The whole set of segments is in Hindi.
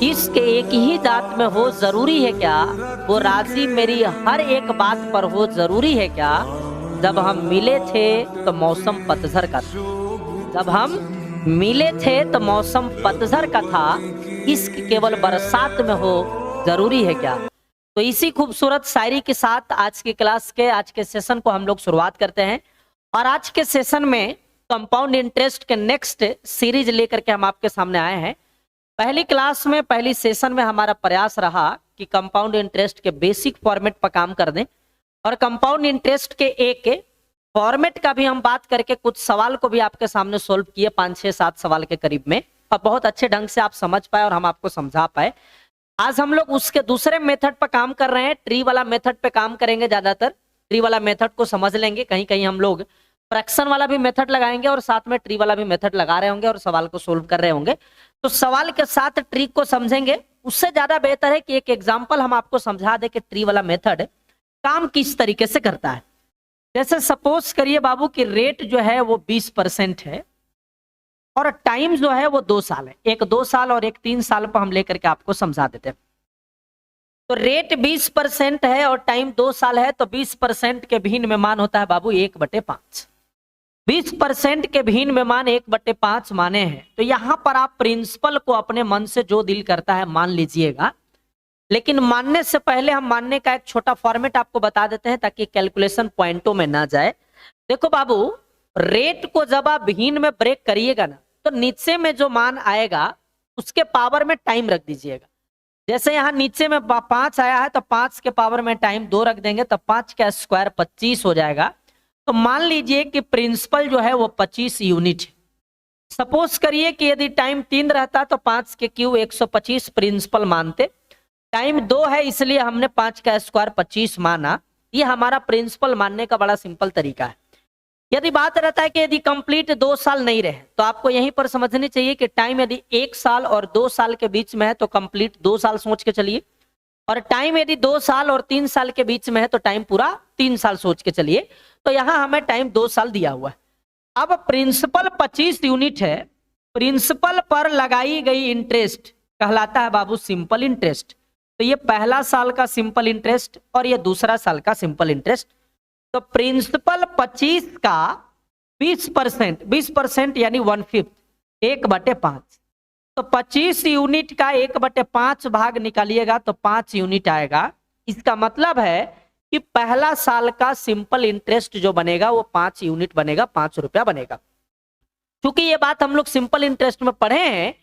इश्क एक ही जात में हो जरूरी है क्या, वो राजी मेरी हर एक बात पर हो जरूरी है क्या। जब हम मिले थे तो मौसम पतझड़ का था, जब हम मिले थे तो मौसम पतझड़ का था। इश्क केवल बरसात में हो जरूरी है क्या। तो इसी खूबसूरत शायरी के साथ आज की क्लास के आज के सेशन को हम लोग शुरुआत करते हैं। और आज के सेशन में कंपाउंड इंटरेस्ट के नेक्स्ट सीरीज लेकर के हम आपके सामने आए हैं। पहली क्लास में पहली सेशन में हमारा प्रयास रहा कि कंपाउंड इंटरेस्ट के बेसिक फॉर्मेट पर काम कर दें और कंपाउंड इंटरेस्ट के एक फॉर्मेट का भी हम बात करके कुछ सवाल को भी आपके सामने सोल्व किए, 5 6 7 सवाल के करीब में, और बहुत अच्छे ढंग से आप समझ पाए और हम आपको समझा पाए। आज हम लोग उसके दूसरे मेथड पर काम कर रहे हैं, ट्री वाला मेथड पे काम करेंगे। ज्यादातर ट्री वाला मेथड को समझ लेंगे, कहीं कहीं हम लोग फ्रैक्शन वाला भी मेथड लगाएंगे और साथ में ट्री वाला भी मेथड लगा रहे होंगे और सवाल को सोल्व कर रहे होंगे। तो सवाल के साथ ट्रिक को समझेंगे, उससे ज्यादा बेहतर है कि एक एग्जांपल हम आपको समझा दे कि ट्री वाला मेथड काम किस तरीके से करता है। जैसे सपोज करिए बाबू कि रेट जो है वो 20% है और टाइम जो है वो 2 साल है, एक 2 साल और एक 3 साल पर हम लेकर के आपको समझा देते हैं। तो रेट 20% है और टाइम 2 साल है, तो 20% के भिन्न में मान होता है बाबू 1/5। 20% के भिन्न में मान 1/5 माने हैं। तो यहां पर आप प्रिंसिपल को अपने मन से जो दिल करता है मान लीजिएगा, लेकिन मानने से पहले हम मानने का एक छोटा फॉर्मेट आपको बता देते हैं ताकि कैलकुलेशन पॉइंटों में ना जाए। देखो बाबू, रेट को जब आप भिन्न में ब्रेक करिएगा ना, तो नीचे में जो मान आएगा उसके पावर में टाइम रख दीजिएगा। जैसे यहाँ नीचे में 5 आया है तो 5 के पावर में टाइम 2 रख देंगे, तो 5 का स्क्वायर 25 हो जाएगा। तो मान लीजिए कि प्रिंसिपल जो है वो 25 यूनिट है। सपोज करिए कि यदि टाइम 3 रहता तो 5 के क्यू 125 प्रिंसिपल मानते। टाइम 2 है इसलिए हमने 5 का स्क्वायर 25 माना। ये हमारा प्रिंसिपल मानने का बड़ा सिंपल तरीका है। यदि बात रहता है कि यदि कंप्लीट 2 साल नहीं रहे, तो आपको यहीं पर समझनी चाहिए कि टाइम यदि 1 साल और 2 साल के बीच में है तो कंप्लीट 2 साल सोच के चलिए, और टाइम यदि 2 साल और 3 साल के बीच में है तो टाइम पूरा 3 साल सोच के चलिए। तो यहां हमें टाइम 2 साल दिया हुआ है। अब प्रिंसिपल 25 यूनिट है, प्रिंसिपल पर लगाई गई इंटरेस्ट कहलाता है बाबू सिंपल इंटरेस्ट। तो ये पहला साल का सिंपल इंटरेस्ट और ये दूसरा साल का सिंपल इंटरेस्ट। तो प्रिंसिपल 25 का 20% यानी 1/5, 1/5। तो 25 यूनिट का 1/5 भाग निकालिएगा तो 5 यूनिट आएगा। इसका मतलब है कि पहला साल का सिंपल इंटरेस्ट जो बनेगा वो 5 यूनिट बनेगा, 5 रुपया बनेगा। क्योंकि ये बात हम लोग सिंपल इंटरेस्ट में पढ़े हैं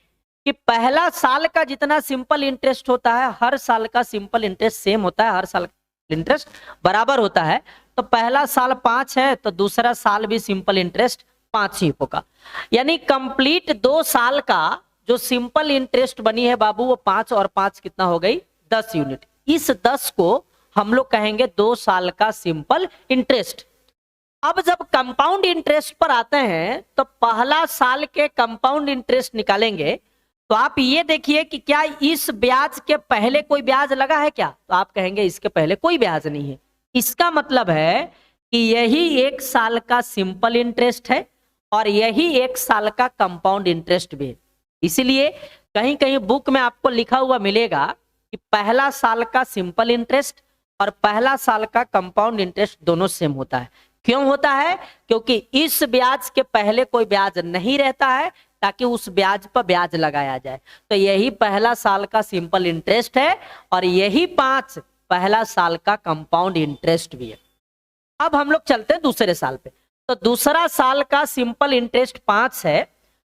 कि पहला साल का जितना सिंपल इंटरेस्ट होता है हर साल का सिंपल इंटरेस्ट सेम होता है, हर साल का इंटरेस्ट बराबर होता है। तो पहला साल 5 है तो दूसरा साल भी सिंपल इंटरेस्ट 5 ही होगा। यानी कंप्लीट 2 साल का जो सिंपल इंटरेस्ट बनी है बाबू वो 5 और 5 कितना हो गई, 10 यूनिट। इस 10 को हम लोग कहेंगे 2 साल का सिंपल इंटरेस्ट। अब जब कंपाउंड इंटरेस्ट पर आते हैं तो पहला साल के कंपाउंड इंटरेस्ट निकालेंगे, तो आप ये देखिए कि क्या इस ब्याज के पहले कोई ब्याज लगा है क्या, तो आप कहेंगे इसके पहले कोई ब्याज नहीं है। इसका मतलब है कि यही 1 साल का सिंपल इंटरेस्ट है और यही 1 साल का कंपाउंड इंटरेस्ट भी है। इसीलिए कहीं कहीं बुक में आपको लिखा हुआ मिलेगा कि पहला साल का सिंपल इंटरेस्ट और पहला साल का कंपाउंड इंटरेस्ट दोनों सेम होता है। क्यों होता है? क्योंकि इस ब्याज के पहले कोई ब्याज नहीं रहता है ताकि उस ब्याज पर ब्याज लगाया जाए। तो यही पहला साल का सिंपल इंटरेस्ट है और यही 5 पहला साल का कंपाउंड इंटरेस्ट भी है। अब हम लोग चलते हैं दूसरे साल पे। तो दूसरा साल का सिंपल इंटरेस्ट 5 है।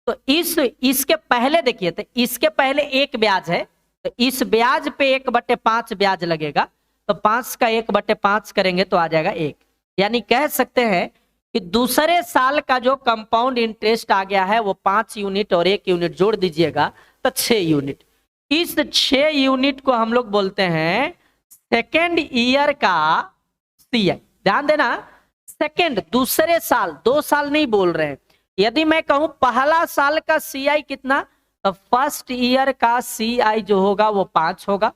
तो इसके पहले देखिए, तो इसके पहले 1 ब्याज है, तो इस ब्याज पे 1/5 ब्याज लगेगा। तो 5 का 1/5 करेंगे तो आ जाएगा 1। यानी कह सकते हैं कि दूसरे साल का जो कंपाउंड इंटरेस्ट आ गया है वो 5 यूनिट और 1 यूनिट जोड़ दीजिएगा तो 6 यूनिट। इस 6 यूनिट को हम लोग बोलते हैं सेकेंड ईयर का सीआई। ध्यान देना, सेकेंड दूसरे साल, 2 साल नहीं बोल रहे हैं। यदि मैं कहूं पहला साल का सीआई कितना, तो फर्स्ट ईयर का सीआई जो होगा वो 5 होगा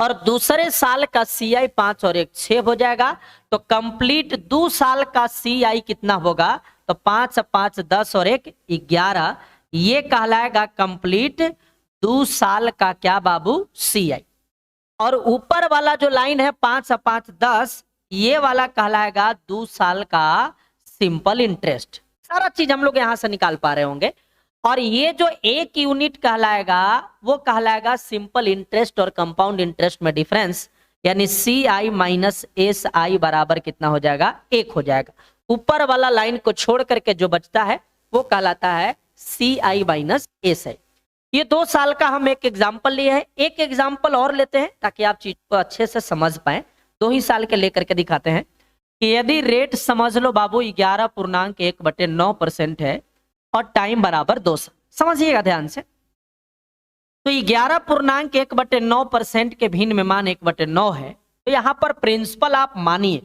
और दूसरे साल का सीआई 5 और 1 6 हो जाएगा। तो कंप्लीट 2 साल का सीआई कितना होगा, तो 5 5 10 और 1 11। ये कहलाएगा कंप्लीट 2 साल का क्या बाबू CI। और ऊपर वाला जो लाइन है 5 और 5 10, ये वाला कहलाएगा 2 साल का सिंपल इंटरेस्ट। सारा चीज हम लोग यहां से निकाल पा रहे होंगे। और ये जो 1 यूनिट कहलाएगा वो कहलाएगा सिंपल इंटरेस्ट और कंपाउंड इंटरेस्ट में डिफरेंस, यानी CI माइनस SI बराबर कितना हो जाएगा, 1 हो जाएगा। ऊपर वाला लाइन को छोड़ करके जो बचता है वो कहलाता है CI माइनस SI। ये 2 साल का हम एक एग्जाम्पल लिए हैं। एक एग्जाम्पल और लेते हैं ताकि आप चीज को अच्छे से समझ पाए। 2 ही साल के लेकर के दिखाते हैं कि यदि रेट समझ लो बाबू 11.1/9% है और टाइम बराबर 2 साल। समझिएगा ध्यान से। तो 11.1/9% के भिन्न में मान 1/9 है, तो यहां पर प्रिंसिपल आप मानिए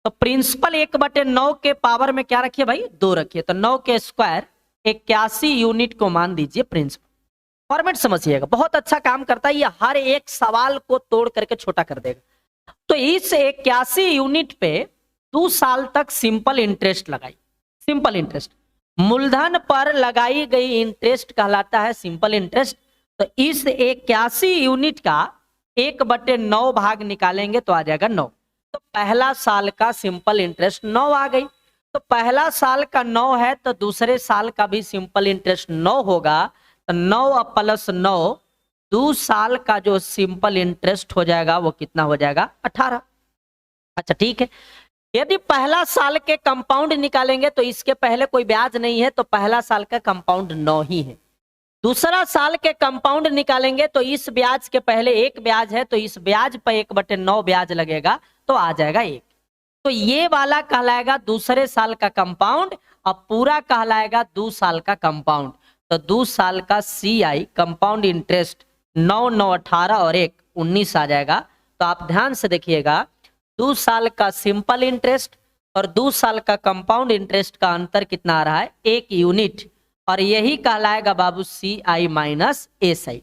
तो प्रिंसिपल 1/9 के पावर में क्या रखिए भाई, 2 रखिए। तो 9 के स्क्वायर 81 यूनिट को मान दीजिए प्रिंसिपल। फॉर्मेट समझिएगा, बहुत अच्छा काम करता है ये, हर एक सवाल को तोड़ करके छोटा कर देगा। तो इस 81 यूनिट पे 2 साल तक सिंपल इंटरेस्ट लगाई। सिंपल इंटरेस्ट मूलधन पर लगाई गई इंटरेस्ट कहलाता है सिंपल इंटरेस्ट। तो इस 81 यूनिट का 1/9 भाग निकालेंगे तो आ जाएगा 9। तो पहला साल का सिंपल इंटरेस्ट 9 आ गई। तो पहला साल का 9 है तो दूसरे साल का भी सिंपल इंटरेस्ट 9 होगा। तो 9 प्लस 9 2 साल का जो सिंपल इंटरेस्ट हो जाएगा वो कितना हो जाएगा, 18। अच्छा ठीक है। यदि पहला साल के कंपाउंड निकालेंगे तो इसके पहले कोई ब्याज नहीं है, तो पहला साल का कंपाउंड 9 ही है। दूसरा साल के कंपाउंड निकालेंगे तो इस ब्याज के पहले 1 ब्याज है, तो इस ब्याज पर 1/9 ब्याज लगेगा तो आ जाएगा 1। तो ये वाला कहलाएगा दूसरे साल का कंपाउंड और पूरा कहलाएगा 2 साल का कंपाउंड। तो 2 साल का CI कंपाउंड इंटरेस्ट 9 9 18 और 1 19 आ जाएगा। तो आप ध्यान से देखिएगा, 2 साल का सिंपल इंटरेस्ट और 2 साल का कंपाउंड इंटरेस्ट का अंतर कितना आ रहा है, 1 यूनिट। और यही कहलाएगा बाबू CI माइनस SI।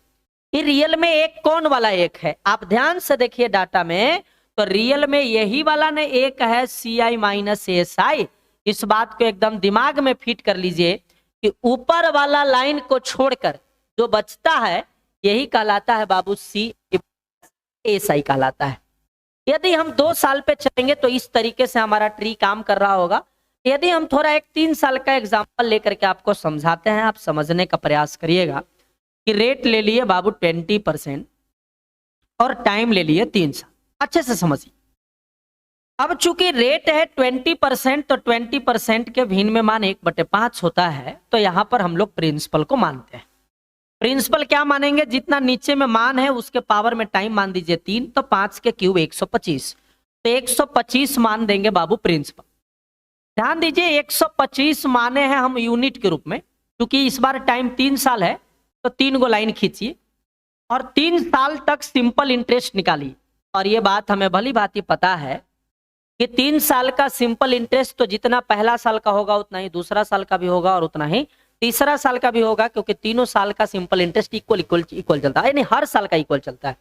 ये रियल में एक कौन वाला 1 है, आप ध्यान से देखिए डाटा में। तो रियल में यही वाला ने 1 है CI माइनस SI। इस बात को एकदम दिमाग में फिट कर लीजिए कि ऊपर वाला लाइन को छोड़कर जो बचता है यही कहलाता है बाबू CI कहलाता है। यदि हम 2 साल पे चलेंगे तो इस तरीके से हमारा ट्री काम कर रहा होगा। यदि हम थोड़ा एक 3 साल का एग्जांपल लेकर के आपको समझाते हैं, आप समझने का प्रयास करिएगा कि रेट ले लिए बाबू 20% और टाइम ले लिए 3 साल। अच्छे से समझिए। अब चूंकि रेट है 20%, तो 20% के भिन्न में मान 1/5 होता है। तो यहां पर हम लोग प्रिंसिपल को मानते हैं। प्रिंसिपल क्या मानेंगे, जितना नीचे में मान है उसके पावर में टाइम मान दीजिए 3, तो 5 के क्यूब 125। तो 125 मान देंगे बाबू प्रिंसिपल। ध्यान दीजिए 125 माने हैं हम यूनिट के रूप में, क्योंकि इस बार टाइम 3 साल है। तो 3 गो लाइन खींचिए और 3 साल तक सिंपल इंटरेस्ट निकालिए। और ये बात हमें भली भांति पता है कि 3 साल का सिंपल इंटरेस्ट तो जितना पहला साल का होगा उतना ही दूसरा साल का भी होगा और उतना ही तीसरा साल का भी होगा, क्योंकि तीनों साल का सिंपल इंटरेस्ट इक्वल चलता है, यानी हर साल का इक्वल चलता है।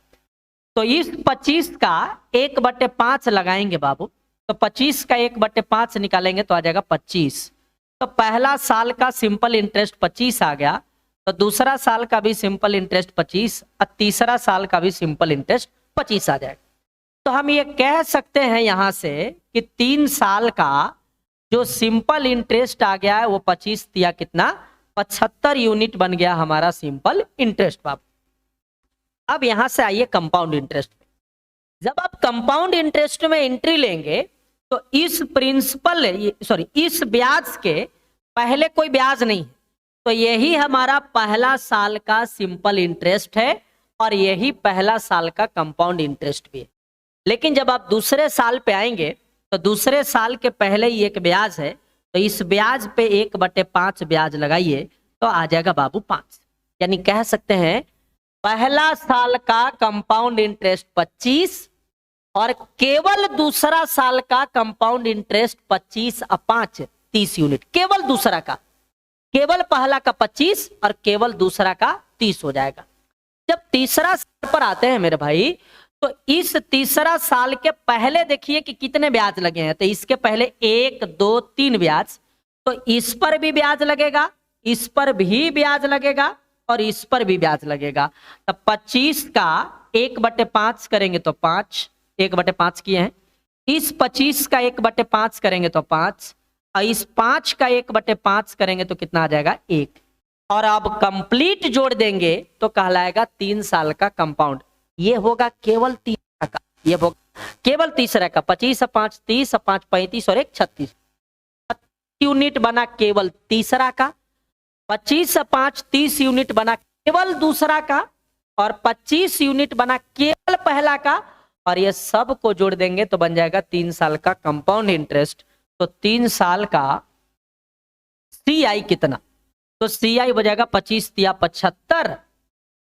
तो इस 25 का 1/5 लगाएंगे बाबू। तो 25 का 1/5 निकालेंगे तो आ जाएगा 25। तो पहला साल का सिंपल इंटरेस्ट 25 आ गया। तो दूसरा साल का भी सिंपल इंटरेस्ट 25 और तीसरा साल का भी सिंपल इंटरेस्ट 25 आ जाएगा। तो हम ये कह सकते हैं यहां से कि 3 साल का जो सिंपल इंटरेस्ट आ गया है वो 25 दिया कितना, 75 यूनिट बन गया हमारा सिंपल इंटरेस्ट बाबू। अब यहां से आइए कंपाउंड इंटरेस्ट में। जब आप कंपाउंड इंटरेस्ट में एंट्री लेंगे तो इस इस ब्याज के पहले कोई ब्याज नहीं है। तो यही हमारा पहला साल का सिंपल इंटरेस्ट है और यही पहला साल का कंपाउंड इंटरेस्ट भी है। लेकिन जब आप दूसरे साल पे आएंगे तो दूसरे साल के पहले ही एक ब्याज है, तो इस ब्याज पे 1/5 ब्याज लगाइए तो आ जाएगा बाबू 5। यानी कह सकते हैं पहला साल का कंपाउंड इंटरेस्ट 25 और केवल दूसरा साल का कंपाउंड इंटरेस्ट 25 और 5 30 यूनिट। केवल दूसरा का, केवल पहला का 25 और केवल दूसरा का 30 हो जाएगा। जब तीसरा साल पर आते हैं मेरे भाई, तो इस तीसरा साल के पहले देखिए कि कितने ब्याज लगे हैं। तो इसके पहले 1 2 3 ब्याज, तो इस पर भी ब्याज लगेगा, इस पर भी ब्याज लगेगा और इस पर भी ब्याज लगेगा। तो 25 का 1/5 करेंगे तो 5, 1/5 किए हैं। इस 25 का 1/5 करेंगे तो 5, और इस 5 का 1/5 करेंगे तो कितना आ जाएगा 1। और अब कंप्लीट जोड़ देंगे तो कहलाएगा 3 साल का कंपाउंड। ये होगा केवल तीसरा का, ये होगा केवल तीसरा का। 25 और 5 30 और 5 35 और 1 36 यूनिट बना केवल तीसरा का। 25 और 5 30 यूनिट बना केवल दूसरा का, और 25 यूनिट बना केवल पहला का, और ये सब को जोड़ देंगे तो बन जाएगा 3 साल का कंपाउंड इंटरेस्ट। तो 3 साल का CI कितना, तो CI हो जाएगा 25 तिया 75,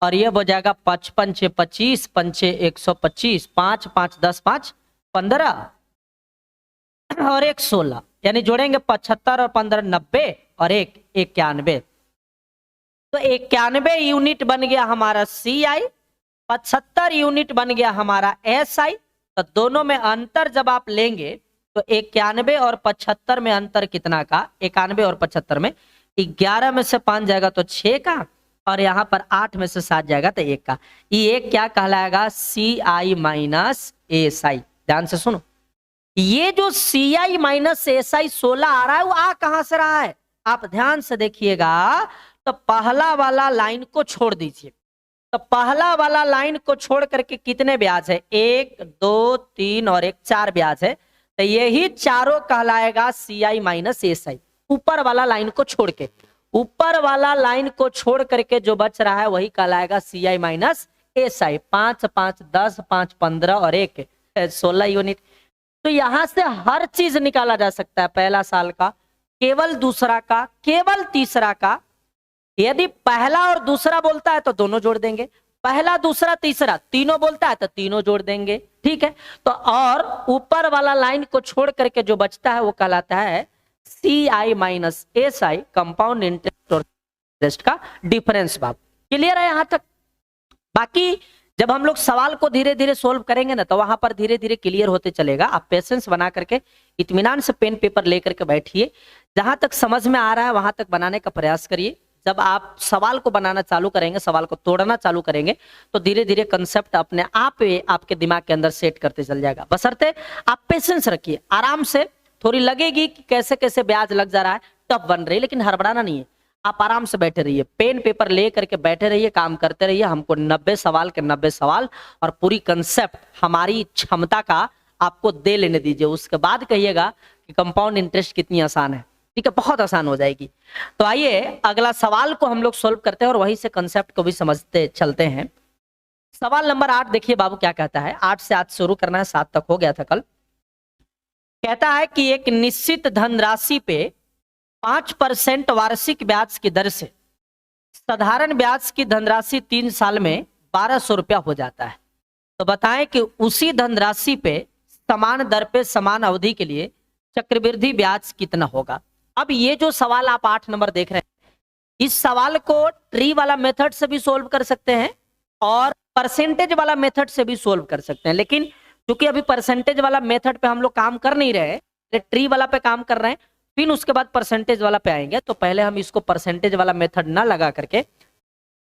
और ये हो जाएगा 55 6 25, 5 6 125, 5 5 10 5 15 और 1 16, यानी जोड़ेंगे 75 और 15 90 और 1 91। तो 91 यूनिट बन गया हमारा CI, 75 यूनिट बन गया हमारा SI। तो दोनों में अंतर जब आप लेंगे तो 91 और 75 में अंतर कितना का, 91 और 75 में 11 में से 5 जाएगा तो 6 का, और यहाँ पर 8 में से 7 जाएगा तो 1 का। ये एक क्या कहलाएगा, CI माइनस SI। ध्यान से सुनो, ये जो CI माइनस SI 16 आ रहा है वो आ कहां से रहा है, आप ध्यान से देखिएगा। तो पहला वाला लाइन को छोड़ दीजिए, तो पहला वाला लाइन को छोड़ करके कितने ब्याज है, 1 2 3 और 1 4 ब्याज है। तो यही चारों कहलाएगा CI माइनस SI। ऊपर वाला लाइन को छोड़ के, ऊपर वाला लाइन को छोड़ करके जो बच रहा है वही कहलाएगा CI माइनस SI। 5 5 10 5 15 और 1 16 यूनिट। तो यहां से हर चीज निकाला जा सकता है, पहला साल का, केवल दूसरा का, केवल तीसरा का। यदि पहला और दूसरा बोलता है तो दोनों जोड़ देंगे, पहला दूसरा तीसरा तीनों बोलता है तो तीनों जोड़ देंगे, ठीक है। तो और ऊपर वाला लाइन को छोड़ करके जो बचता है वो कहलाता है CI minus SI, compound interest और इंटरेस्ट का डिफरेंस। बात क्लियर है यहां तक। बाकी जब हम लोग सवाल को धीरे धीरे सोल्व करेंगे ना तो वहां पर धीरे धीरे क्लियर होते चलेगा। आप पेशेंस बना करके इत्मीनान से पेन पेपर लेकर के बैठिए, जहां तक समझ में आ रहा है वहां तक बनाने का प्रयास करिए। जब आप सवाल को बनाना चालू करेंगे, सवाल को तोड़ना चालू करेंगे, तो धीरे धीरे कंसेप्ट अपने आप आपके दिमाग के अंदर सेट करते चल जाएगा। बशर्ते आप पेशेंस रखिए, आराम से। थोड़ी लगेगी कि कैसे कैसे ब्याज लग जा रहा है, टफ बन रही है, लेकिन हड़बड़ाना नहीं है। आप आराम से बैठे रहिए, पेन पेपर ले करके बैठे रहिए, काम करते रहिए। हमको 90 सवाल के 90 सवाल और पूरी कंसेप्ट हमारी क्षमता का आपको दे लेने दीजिए। उसके बाद कहिएगा कि कंपाउंड इंटरेस्ट कितनी आसान है, ठीक है, बहुत आसान हो जाएगी। तो आइए अगला सवाल को हम लोग सोल्व करते हैं और वहीं से कंसेप्ट को भी समझते चलते हैं। सवाल नंबर 8 देखिए बाबू क्या कहता है। 8 से आज शुरू करना है, 7 तक हो गया था कल। कहता है कि एक निश्चित धनराशि पे 5% वार्षिक ब्याज की दर से साधारण ब्याज की धनराशि 3 साल में 1200 रुपया हो जाता है। तो बताएं कि उसी धनराशि पे समान दर पे समान अवधि के लिए चक्रवृद्धि ब्याज कितना होगा। अब ये जो सवाल आप 8 नंबर देख रहे हैं, इस सवाल को ट्री वाला मेथड से भी सोल्व कर सकते हैं और परसेंटेज वाला मेथड से भी सोल्व कर सकते हैं। लेकिन क्योंकि अभी परसेंटेज वाला मेथड पे हम लोग काम कर नहीं रहे, ट्री वाला पे काम कर रहे हैं, फिर उसके बाद परसेंटेज वाला पे आएंगे। तो पहले हम इसको परसेंटेज वाला मेथड ना लगा करके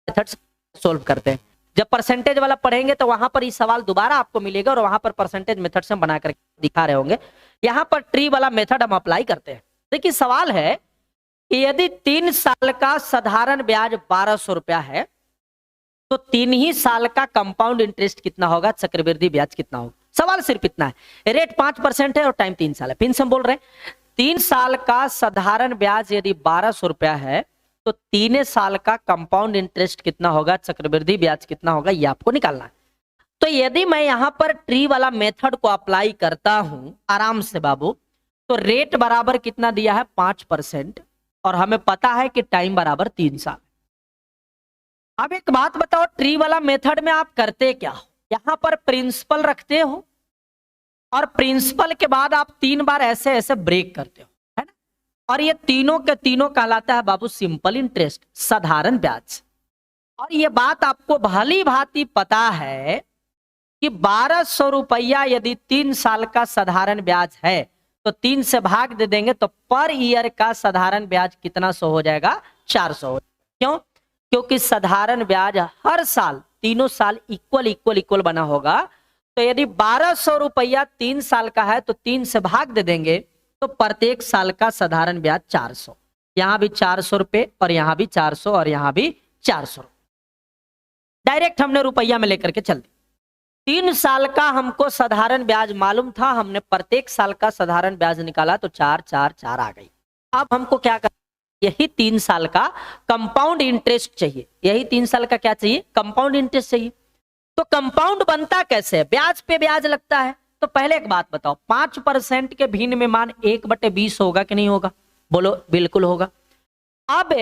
मेथड सोल्व करते हैं। जब परसेंटेज वाला पढ़ेंगे तो वहां पर ये सवाल दोबारा आपको मिलेगा और वहां पर परसेंटेज मेथड से हम बना करके दिखा रहे होंगे। यहाँ पर ट्री वाला मेथड हम अप्लाई करते हैं। देखिए सवाल है कि यदि 3 साल का साधारण ब्याज 1200 रुपया है तो 3 ही साल का कंपाउंड इंटरेस्ट कितना होगा, चक्रवृद्धि ब्याज कितना होगा। सवाल सिर्फ इतना है। रेट 5% है और टाइम 3 साल है। फिर से हम बोल रहे हैं 3 साल का साधारण ब्याज यदि 1200 रुपया है तो 3 साल का कंपाउंड इंटरेस्ट कितना होगा, चक्रवृद्धि ब्याज कितना होगा, ये आपको निकालना है। तो यदि मैं यहां पर ट्री वाला मेथड को अप्लाई करता हूं आराम से बाबू, तो रेट बराबर कितना दिया है 5% और हमें पता है कि टाइम बराबर 3 साल। अब एक बात बताओ, ट्री वाला मेथड में आप करते क्या हो, यहां पर प्रिंसिपल रखते हो और प्रिंसिपल के बाद आप 3 बार ऐसे ऐसे ब्रेक करते हो, है ना। और ये तीनों के तीनों कहलाता है बाबू सिंपल इंटरेस्ट, साधारण ब्याज। और ये बात आपको भली भांति पता है कि 1200 रुपया यदि 3 साल का साधारण ब्याज है तो 3 से भाग दे देंगे तो पर ईयर का साधारण ब्याज कितना 100 हो जाएगा, 400। क्यों? क्योंकि साधारण ब्याज हर साल तीनों साल इक्वल इक्वल इक्वल बना होगा। तो यदि 1200 रुपया 3 साल का है तो 3 से भाग दे देंगे, तो प्रत्येक साल का साधारण ब्याज 400। यहां भी 400 रुपए और यहां भी 400 और यहां भी 400। डायरेक्ट हमने रुपया में लेकर के चल दी। 3 साल का हमको साधारण ब्याज मालूम था, हमने प्रत्येक साल का साधारण ब्याज निकाला तो 4 4 4 आ गई। अब हमको क्या करना, यही 3 साल का कंपाउंड इंटरेस्ट चाहिए। यही 3 साल का क्या चाहिए, कंपाउंड इंटरेस्ट चाहिए। तो कंपाउंड बनता कैसे है, ब्याज पे ब्याज लगता है। तो पहले एक बात बताओ, 5% के भिन्न में मान 1/20 होगा कि नहीं होगा, बोलो बिल्कुल होगा। अब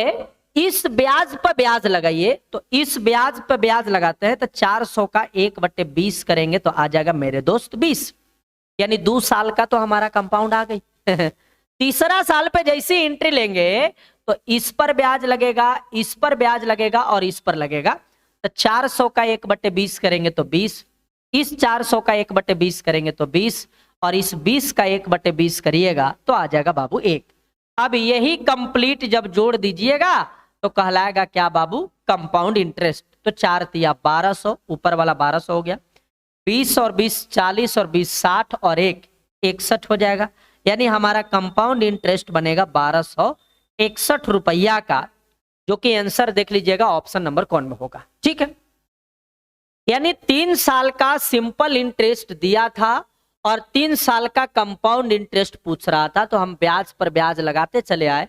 इस ब्याज पर ब्याज लगाइए, तो इस ब्याज पर ब्याज लगाते हैं तो 400 का 1/20 करेंगे तो आ जाएगा मेरे दोस्त 20, यानी 2 साल का तो हमारा कंपाउंड आ गई। तीसरा साल पे जैसी एंट्री लेंगे तो इस पर ब्याज लगेगा, इस पर ब्याज लगेगा और इस पर लगेगा। तो 400 का 1/20 करेंगे तो 20, इस 400 का 1/20 करेंगे तो 20 और इस 20 का 1/20 करिएगा तो आ जाएगा बाबू 1। अब यही कंप्लीट जब जोड़ दीजिएगा तो कहलाएगा क्या बाबू, कंपाउंड इंटरेस्ट। तो 4 तिया 1200, ऊपर वाला 1200 हो गया, 20 और 20 40 और 20 60 और 1 61 हो जाएगा। यानी हमारा कंपाउंड इंटरेस्ट बनेगा 1261 रुपया का, जो कि आंसर देख लीजिएगा ऑप्शन नंबर कौन में होगा। ठीक है, यानी 3 साल का सिंपल इंटरेस्ट दिया था और 3 साल का कंपाउंड इंटरेस्ट पूछ रहा था, तो हम ब्याज पर ब्याज लगाते चले आए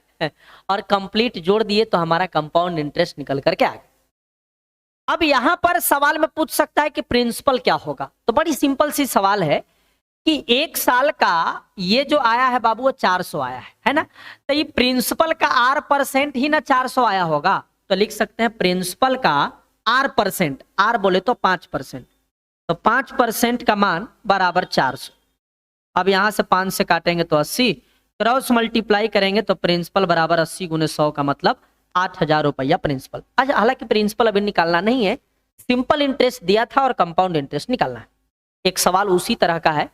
और कंप्लीट जोड़ दिए तो हमारा कंपाउंड इंटरेस्ट निकल करके आ गया। अब यहां पर सवाल में पूछ सकता है कि प्रिंसिपल क्या होगा, तो बड़ी सिंपल सी सवाल है कि 1 साल का ये जो आया है बाबू वो 400 आया है ना, तो ये प्रिंसिपल का R% ही ना 400 आया होगा। तो लिख सकते हैं प्रिंसिपल का R%, R बोले तो 5%, तो 5% का मान बराबर 400। अब यहां से 5 से काटेंगे तो 80, क्रॉस मल्टीप्लाई करेंगे तो प्रिंसिपल बराबर 80 गुने 100 का मतलब 8000 रुपया प्रिंसिपल। अच्छा, हालांकि प्रिंसिपल अभी निकालना नहीं है, सिंपल इंटरेस्ट दिया था और कंपाउंड इंटरेस्ट निकालना है। एक सवाल उसी तरह का है,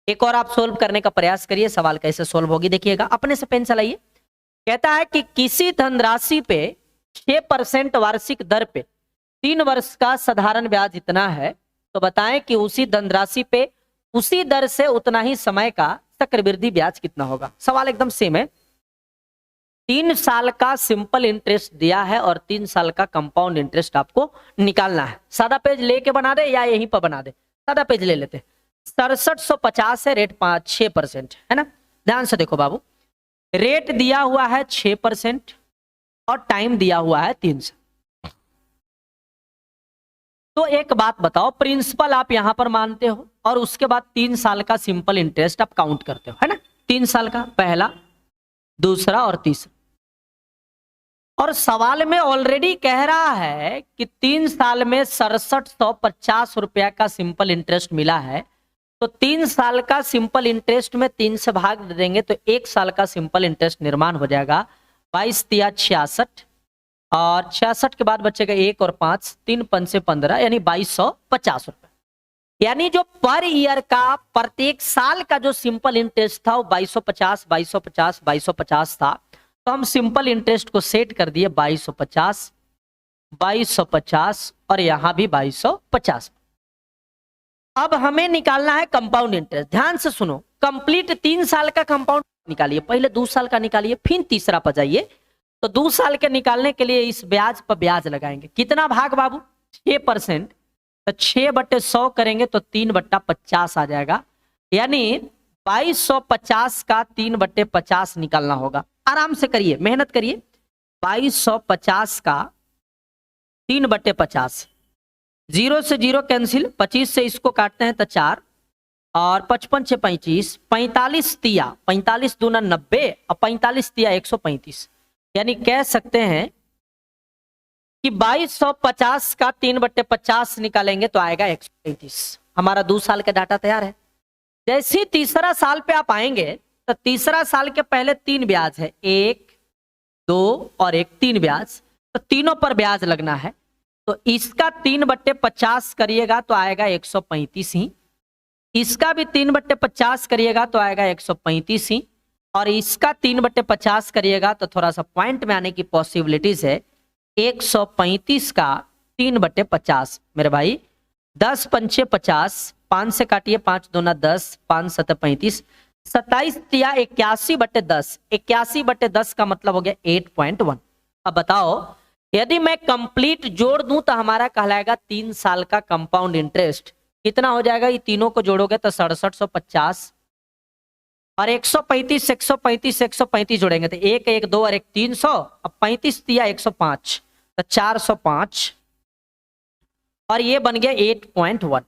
एक और आप सोल्व करने का प्रयास करिए। सवाल कैसे सोल्व होगी देखिएगा, अपने से पेन चलाइए। कहता है कि किसी धनराशि पे 6% वार्षिक दर पे 3 वर्ष का साधारण ब्याज इतना है, तो बताएं कि उसी धनराशि पे उसी दर से उतना ही समय का चक्रवृद्धि ब्याज कितना होगा। सवाल एकदम सेम है, 3 साल का सिंपल इंटरेस्ट दिया है और 3 साल का कंपाउंड इंटरेस्ट आपको निकालना है। सादा पेज लेके बना दे या यहीं पर बना दे, सादा पेज ले लेते। 6750 है, रेट 6% है ना। ध्यान से देखो बाबू, रेट दिया हुआ है 6% और टाइम दिया हुआ है 3 साल। तो एक बात बताओ, प्रिंसिपल आप यहां पर मानते हो और उसके बाद 3 साल का सिंपल इंटरेस्ट आप काउंट करते हो, है ना। 3 साल का पहला, दूसरा और तीसरा। और सवाल में ऑलरेडी कह रहा है कि 3 साल में 6750 रुपया का सिंपल इंटरेस्ट मिला है, तो 3 साल का सिंपल इंटरेस्ट में 3 से भाग दे देंगे तो 1 साल का सिंपल इंटरेस्ट निर्माण हो जाएगा। 22 तिया 66 और 66 के बाद बचेगा 1 और 5, 3 5 से 15, यानी 2250 रुपए। यानी जो पर ईयर का प्रत्येक साल का जो सिंपल इंटरेस्ट था वो 2250 2250 2250 था, तो हम सिंपल इंटरेस्ट को सेट कर दिए 2250 2250 और यहां भी 2250। अब हमें निकालना है कंपाउंड इंटरेस्ट। ध्यान से सुनो, कंप्लीट 3 साल का कंपाउंड निकालिए, पहले 2 साल का निकालिए, फिर तीसरा पर जाइए। तो 2 साल के निकालने के लिए इस ब्याज पर ब्याज लगाएंगे। कितना भाग बाबू, 6%, तो 6/100 करेंगे तो 3/50 आ जाएगा। यानी 2250 का 3/50 निकालना होगा। आराम से करिए, मेहनत करिए। 2250 का 3/50, 0 से 0 कैंसिल, 25 से इसको काटते हैं तो 4 और 55 से 25, 45 तिया 45 दूना 90 और 45 तिया 135। यानी कह सकते हैं कि 2250 का 3/50 निकालेंगे तो आएगा 135। हमारा 2 साल का डाटा तैयार है। जैसे ही तीसरा साल पे आप आएंगे तो तीसरा साल के पहले 3 ब्याज है, 1 2 और 1, 3 ब्याज, तो तीनों पर ब्याज लगना है। तो इसका 3/50 करिएगा तो आएगा 135 ही, इसका भी 3/50 करिएगा तो आएगा 135 ही, और इसका 3/50 करिएगा तो थोड़ा सा पॉइंट में आने की पॉसिबिलिटीज है। 135 का 3/50 मेरे भाई, 10 पंचे 50, 5 से काटिए, 5 दूना 10, 5 सत 35, 27 या 81/10, 81/10 का मतलब हो गया 8.1। अब बताओ यदि मैं कंप्लीट जोड़ दूं तो हमारा कहलाएगा 3 साल का कंपाउंड इंटरेस्ट कितना हो जाएगा, ये तीनों को जोड़ोगे तो 6750 और 135 135 135 जोड़ेंगे तो 1 1 2 और 1 300, अब 35 दिया 105 तो 405 और ये बन गया 8.1।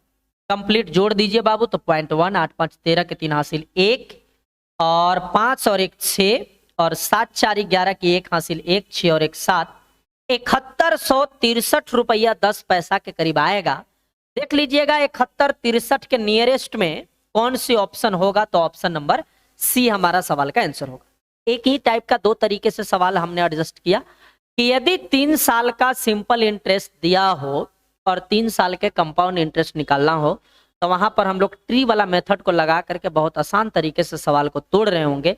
कंप्लीट जोड़ दीजिए बाबू तो 0.1, 8 5 13 के 3 हासिल 1 और 5 और 1 6 और 7 4 11 की 1 हासिल 1 6 और 1 7, 7163 रुपया 10 पैसा के करीब आएगा। देख लीजिएगा 7163 के नियरेस्ट में कौन सी ऑप्शन होगा, तो ऑप्शन नंबर सी हमारा सवाल का आंसर होगा। एक ही टाइप का 2 तरीके से सवाल हमने एडजस्ट किया कि यदि 3 साल का सिंपल इंटरेस्ट दिया हो और 3 साल के कंपाउंड इंटरेस्ट निकालना हो तो वहां पर हम लोग ट्री वाला मेथड को लगा करके बहुत आसान तरीके से सवाल को तोड़ रहे होंगे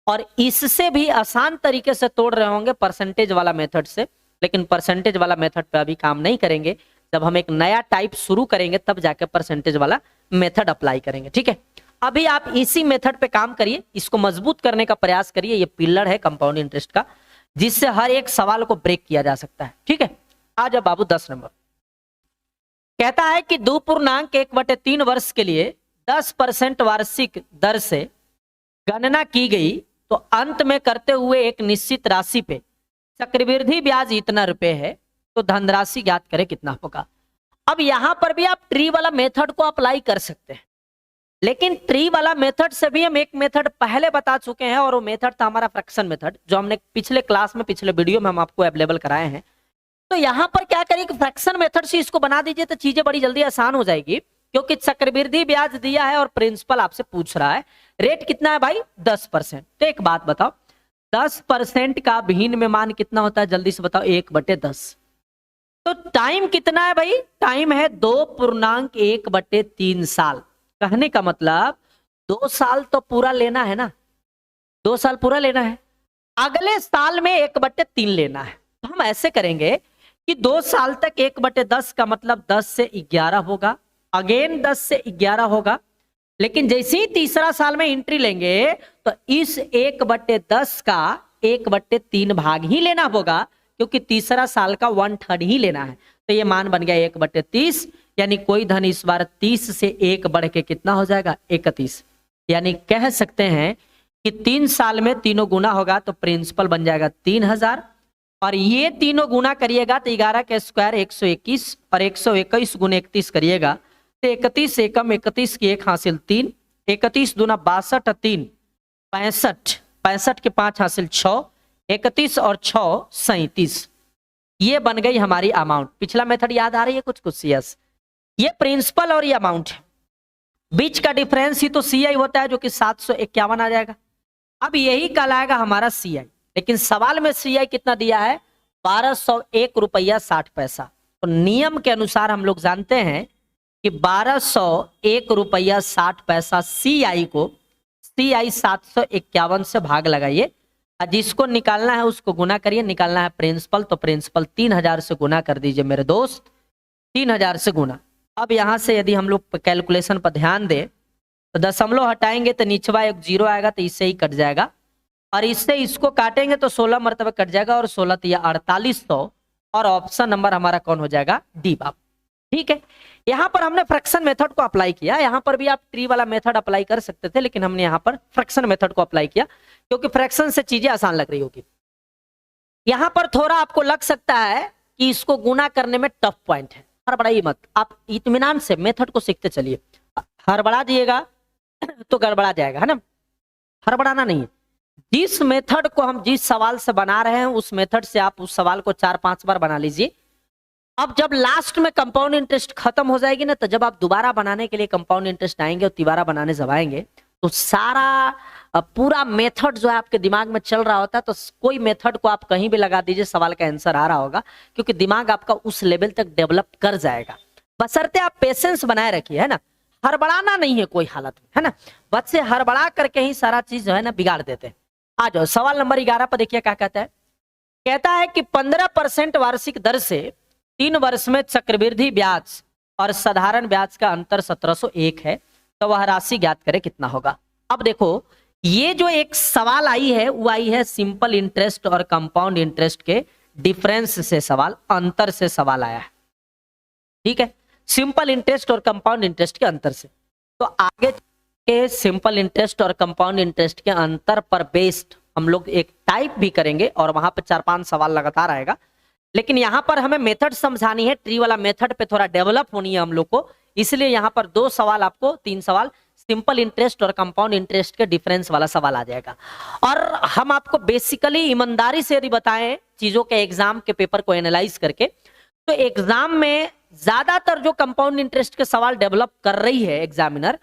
और इससे भी आसान तरीके से तोड़ रहे होंगे परसेंटेज वाला मेथड से। लेकिन परसेंटेज वाला मेथड पे अभी काम नहीं करेंगे, जब हम एक नया टाइप शुरू करेंगे तब जाके परसेंटेज वाला मेथड अप्लाई करेंगे। ठीक है, अभी आप इसी मेथड पे काम करिए, इसको मजबूत करने का प्रयास करिए। ये पिलर है कंपाउंड इंटरेस्ट का जिससे हर एक सवाल को ब्रेक किया जा सकता है। ठीक है, आ जाओ बाबू 10 नंबर। कहता है कि 2.1/3 वर्ष के लिए 10% वार्षिक दर से गणना की गई तो अंत में करते हुए एक निश्चित राशि पे चक्रवृद्धि ब्याज इतना रुपए है तो धनराशि ज्ञात करें कितना होगा। अब यहां पर भी आप ट्री वाला मेथड को अप्लाई कर सकते हैं, लेकिन ट्री वाला मेथड से भी हम एक मेथड पहले बता चुके हैं और वो मेथड था हमारा फ्रैक्शन मेथड, जो हमने पिछले क्लास में पिछले वीडियो में हम आपको अवेलेबल कराए हैं। तो यहां पर क्या करिए कि फ्रैक्शन मेथड से इसको बना दीजिए तो चीजें बड़ी जल्दी आसान हो जाएगी, क्योंकि चक्रवृद्धि ब्याज दिया है और प्रिंसिपल आपसे पूछ रहा है रेट कितना है भाई 10%। तो एक बात बताओ 10% का भिन्न में मान कितना होता है, जल्दी से बताओ 1/10। तो टाइम कितना है भाई, टाइम है 2.1/3 साल। कहने का मतलब 2 साल तो पूरा लेना है ना, 2 साल पूरा लेना है, अगले साल में 1/3 लेना है। तो हम ऐसे करेंगे कि 2 साल तक 1/10 का मतलब 10 से 11 होगा, अगेन 10 से 11 होगा। लेकिन जैसे ही तीसरा साल में एंट्री लेंगे तो इस 1/10 का 1/3 भाग ही लेना होगा, क्योंकि तीसरा साल का 1/3 ही लेना है। तो ये मान बन गया 1/30, यानी कोई धन इस बार 30 से 1 बढ़ के कितना हो जाएगा 31। यानी कह सकते हैं कि 3 साल में तीनों गुना होगा तो प्रिंसिपल बन जाएगा 3000 और ये तीनों गुना करिएगा तो 11 के स्क्वायर 121 और 121 गुने 31 करिएगा तो 31 एकम 31 की 1 हासिल 3, 31 दूना 62 3 65, 65 के 5 हासिल 6, 31 और 6 37। ये बन गई हमारी अमाउंट। पिछला मेथड याद आ रही है कुछ यस, ये प्रिंसिपल और ये अमाउंट है, बीच का डिफरेंस ही तो सीआई होता है जो कि 751 आ जाएगा। अब यही कहलाएगा हमारा सीआई, लेकिन सवाल में सीआई कितना दिया है 1201 रुपया 60 पैसा। तो नियम के अनुसार हम लोग जानते हैं कि 1201 रुपया 60 पैसा सीआई को सीआई 751 से भाग लगाइए, जिसको निकालना है उसको गुना करिए। निकालना है प्रिंसिपल, तो प्रिंसिपल 3000 से गुना कर दीजिए मेरे दोस्त, 3000 से गुना। अब यहां से यदि हम लोग कैलकुलेशन पर ध्यान दें तो दशमलव हटाएंगे तो नीचवा एक 0 आएगा तो इससे ही कट जाएगा, और इससे इसको काटेंगे तो 16 मरतबा कट जाएगा और 16 तो 4800 और ऑप्शन नंबर हमारा कौन हो जाएगा डी बाब। ठीक है, यहां पर हमने फ्रैक्शन मेथड को अप्लाई किया। यहां पर भी आप ट्री वाला मेथड अप्लाई कर सकते थे, लेकिन हमने यहां पर फ्रैक्शन मेथड को अप्लाई किया क्योंकि फ्रैक्शन से चीजें आसान लग रही होगी। यहां पर थोड़ा आपको लग सकता है कि इसको गुना करने में टफ पॉइंट है, हड़बड़ाइए मत, आप इत्मीनान से मेथड को सीखते चलिए। हड़बड़ा दिएगा तो गड़बड़ा जाएगा, है ना, हड़बड़ाना नहीं है। जिस मेथड को हम जिस सवाल से बना रहे हैं उस मेथड से आप उस सवाल को 4-5 बार बना लीजिए। अब जब लास्ट में कंपाउंड इंटरेस्ट खत्म हो जाएगी ना, तो जब आप दोबारा बनाने के लिए कंपाउंड इंटरेस्ट आएंगे और तिबारा बनाने जब आएंगे तो सारा पूरा मेथड जो है आपके दिमाग में चल रहा होता है। तो कोई मेथड को आप कहीं भी लगा दीजिए, सवाल का आंसर आ रहा होगा, क्योंकि दिमाग आपका उस लेवल तक डेवलप कर जाएगा। बशर्ते आप पेशेंस बनाए रखिए, है ना, हड़बड़ाना नहीं है कोई हालत में, है ना। बच्चे हड़बड़ा करके ही सारा चीज जो है ना बिगाड़ देते हैं। आ जाओ सवाल नंबर 11 पर देखिए क्या कहता है। कहता है कि 15% वार्षिक दर से 3 वर्ष में चक्रवृद्धि ब्याज और साधारण ब्याज का अंतर 1701 है, तो वह राशि ज्ञात करे कितना होगा। अब देखो ये जो एक सवाल आई है वो आई है सिंपल इंटरेस्ट और कंपाउंड इंटरेस्ट के डिफरेंस से सवाल, अंतर से सवाल आया है। ठीक है, सिंपल इंटरेस्ट और कंपाउंड इंटरेस्ट के अंतर से। तो आगे के सिंपल इंटरेस्ट और कंपाउंड इंटरेस्ट के अंतर पर बेस्ड हम लोग एक टाइप भी करेंगे और वहां पर 4-5 सवाल लगातार आएगा। लेकिन यहाँ पर हमें मेथड समझानी है, ट्री वाला मेथड पे थोड़ा डेवलप होनी है हम लोग को, इसलिए यहाँ पर 2 सवाल आपको 3 सवाल सिंपल इंटरेस्ट और कंपाउंड इंटरेस्ट के डिफरेंस वाला सवाल आ जाएगा। और हम आपको बेसिकली ईमानदारी से यदि बताएं चीजों के एग्जाम के पेपर को एनालाइज करके, तो एग्जाम में ज्यादातर जो कंपाउंड इंटरेस्ट के सवाल डेवलप कर रही है एग्जामिनर,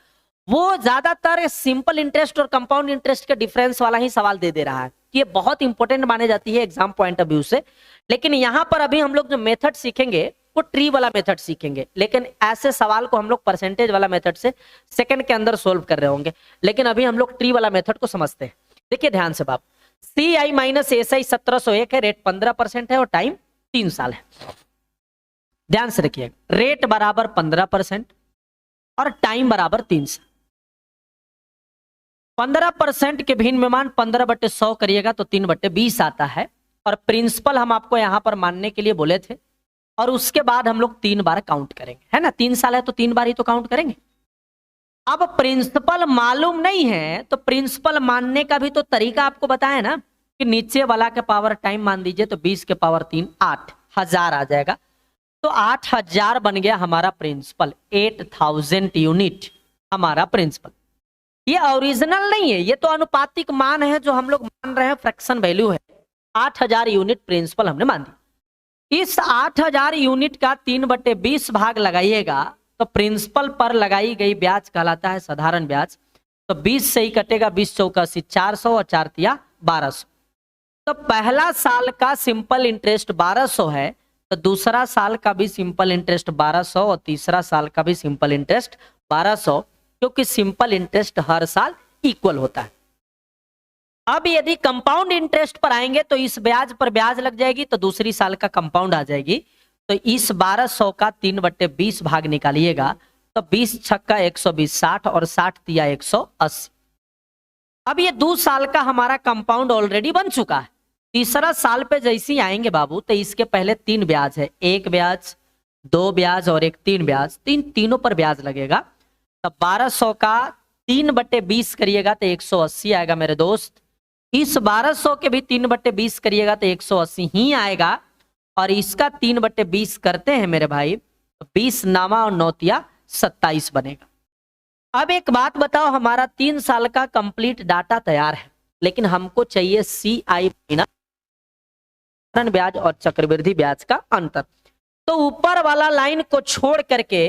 वो ज्यादातर सिंपल इंटरेस्ट और कंपाउंड इंटरेस्ट के डिफरेंस वाला ही सवाल दे रहा है। ये बहुत इंपॉर्टेंट माने जाती है एग्जाम पॉइंट ऑफ व्यू से। लेकिन यहाँ पर अभी हम लोग जो मेथड सीखेंगे वो ट्री वाला मेथड सीखेंगे, लेकिन ऐसे सवाल को हम लोग परसेंटेज वाला मेथड से सेकंड के अंदर सोल्व कर रहे होंगे। लेकिन अभी हम लोग ट्री वाला मेथड को समझते हैं। देखिए ध्यान से बाप, CI माइनस SI 1701 है, रेट 15% है और टाइम 3 साल है। ध्यान से रखिए, रेट बराबर 15% और टाइम बराबर 3 साल। 15% के भिन्न में मान 15/100 करिएगा तो 3/20 आता है। और प्रिंसिपल हम आपको यहां पर मानने के लिए बोले थे, और उसके बाद हम लोग 3 बार काउंट करेंगे, है ना। 3 साल है तो 3 बार ही तो काउंट करेंगे। अब प्रिंसिपल मालूम नहीं है तो प्रिंसिपल मानने का भी तो तरीका आपको बताया ना, कि नीचे वाला के पावर टाइम मान दीजिए तो 20 के पावर 3 8000 आ जाएगा। तो 8000 बन गया हमारा प्रिंसिपल, 8000 यूनिट हमारा प्रिंसिपल। ये ओरिजिनल नहीं है, ये तो अनुपातिक मान है जो हम लोग मान रहे हैं, फ्रैक्शन वैल्यू है। 8000 यूनिट प्रिंसिपल हमने मान दी। इस 8000 यूनिट का 3/20 भाग लगाइएगा तो प्रिंसिपल पर लगाई गई ब्याज कहलाता है साधारण ब्याज। तो 20 से ही कटेगा, 20 चौका 80, 400 और 4 तिया 1200। तो पहला साल का सिंपल इंटरेस्ट 1200 है, तो दूसरा साल का भी सिंपल इंटरेस्ट 1200 और तीसरा साल का भी सिंपल इंटरेस्ट 1200, क्योंकि सिंपल इंटरेस्ट हर साल इक्वल होता है। अब यदि कंपाउंड इंटरेस्ट पर आएंगे तो इस ब्याज पर ब्याज लग जाएगी तो दूसरी साल का कंपाउंड आ जाएगी। तो इस 1200 का 3/20 भाग निकालिएगा तो 20 छक्का 120, 60 और 60 तिया 180। अब ये 2 साल का हमारा कंपाउंड ऑलरेडी बन चुका है। तीसरा साल पे जैसे ही आएंगे बाबू तो इसके पहले 3 ब्याज है, 1 ब्याज, 2 ब्याज और 3 ब्याज, तीनों पर ब्याज लगेगा। तो 1200 का 3/20 करिएगा तो 180 आएगा मेरे दोस्त। इस 1200 के भी 3/20 करिएगा तो 180 ही आएगा। और इसका 3/20 करते हैं मेरे भाई, 20 नामा और 9 तिया 27 बनेगा। अब एक बात बताओ, हमारा 3 साल का कंप्लीट डाटा तैयार है, लेकिन हमको चाहिए CI ब्याज और चक्रवृद्धि ब्याज का अंतर। तो ऊपर वाला लाइन को छोड़ करके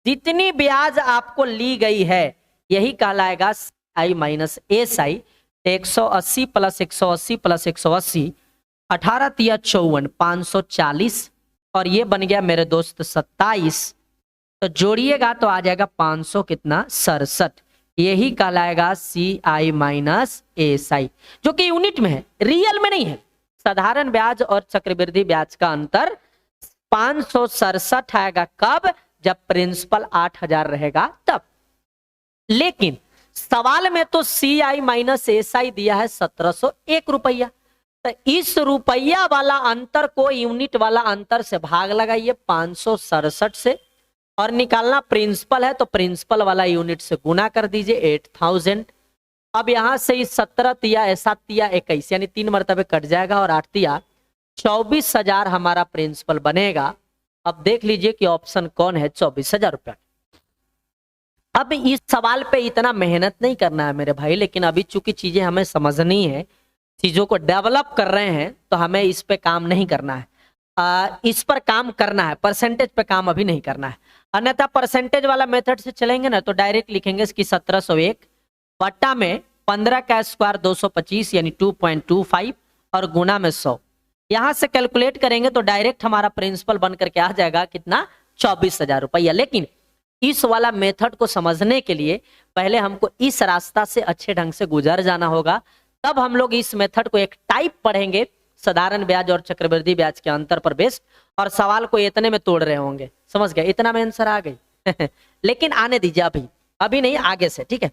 जितनी ब्याज आपको ली गई है यही कहलाएगा CI minus SI। 180 plus 180 plus 180, 18 तिया 54, 540 और ये बन गया मेरे दोस्त 27। तो जोड़िएगा तो आ जाएगा 500 कितना 67। यही कहलाएगा CI माइनस SI, जो कि यूनिट में है, रियल में नहीं है। साधारण ब्याज और चक्रवृद्धि ब्याज का अंतर 567 आएगा। कब? जब प्रिंसिपल 8000 रहेगा तब। लेकिन सवाल में तो CI माइनस SI दिया है 1701 रुपया। तो इस रुपया वाला अंतर को यूनिट वाला अंतर से भाग लगाइए 567 से, और निकालना प्रिंसिपल है तो प्रिंसिपल वाला यूनिट से गुना कर दीजिए 8000। अब यहां से इस 17 तिया 7 तिया 21 यानी 3 मरतबे कट जाएगा और 8 तिया 24,000 हमारा प्रिंसिपल बनेगा। अब देख लीजिए कि ऑप्शन कौन है, 24,000 रुपया। अब इस सवाल पे इतना मेहनत नहीं करना है मेरे भाई, लेकिन अभी चूंकि चीजें हमें समझनी है, चीजों को डेवलप कर रहे हैं, तो हमें इस पे काम नहीं करना है। इस पर काम करना है, परसेंटेज पे काम अभी नहीं करना है। अन्यथा परसेंटेज वाला मेथड से चलेंगे ना तो डायरेक्ट लिखेंगे कि 1701 बट्टा में 15 का स्क्वायर 225 यानी 2.25 और गुना में 100। यहां से कैलकुलेट करेंगे तो डायरेक्ट हमारा प्रिंसिपल बन करके आ जाएगा कितना, 24,000 रुपया। लेकिन इस वाला मेथड को समझने के लिए पहले हमको इस रास्ता से अच्छे ढंग से गुजर जाना होगा, तब हम लोग इस मेथड को एक टाइप पढ़ेंगे साधारण ब्याज और चक्रवृद्धि ब्याज के अंतर पर बेस्ड, और सवाल को इतने में तोड़ रहे होंगे, समझ गए, इतना में आंसर आ गई। लेकिन आने दीजिए, अभी अभी नहीं, आगे से, ठीक है,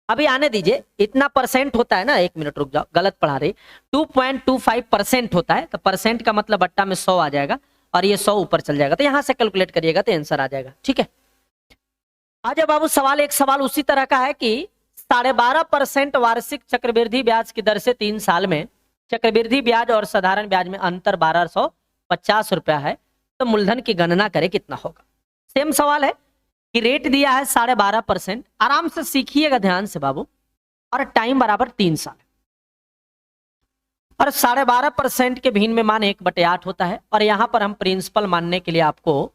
अभी आने दीजिए। इतना परसेंट होता है ना, 1 मिनट रुक जाओ, गलत पढ़ा रही, 2.25% होता है, तो परसेंट का मतलब बट्टा में 100 आ जाएगा और ये 100 ऊपर चल जाएगा, तो यहां से कैलकुलेट करिएगा तो आंसर आ जाएगा, ठीक है। आज बाबू सवाल, एक सवाल उसी तरह का है कि 12.5% वार्षिक चक्रवृद्धि ब्याज की दर से 3 साल में चक्रवृद्धि ब्याज और साधारण ब्याज में अंतर 1250 रुपया है, तो मूलधन की गणना करें कितना होगा। सेम सवाल है कि रेट दिया है 12.5%, आराम से सीखिएगा ध्यान से बाबू, और टाइम बराबर 3 साल, और 12.5% के भिन्न में मान 1/8 होता है, और यहां पर हम प्रिंसिपल मानने के लिए आपको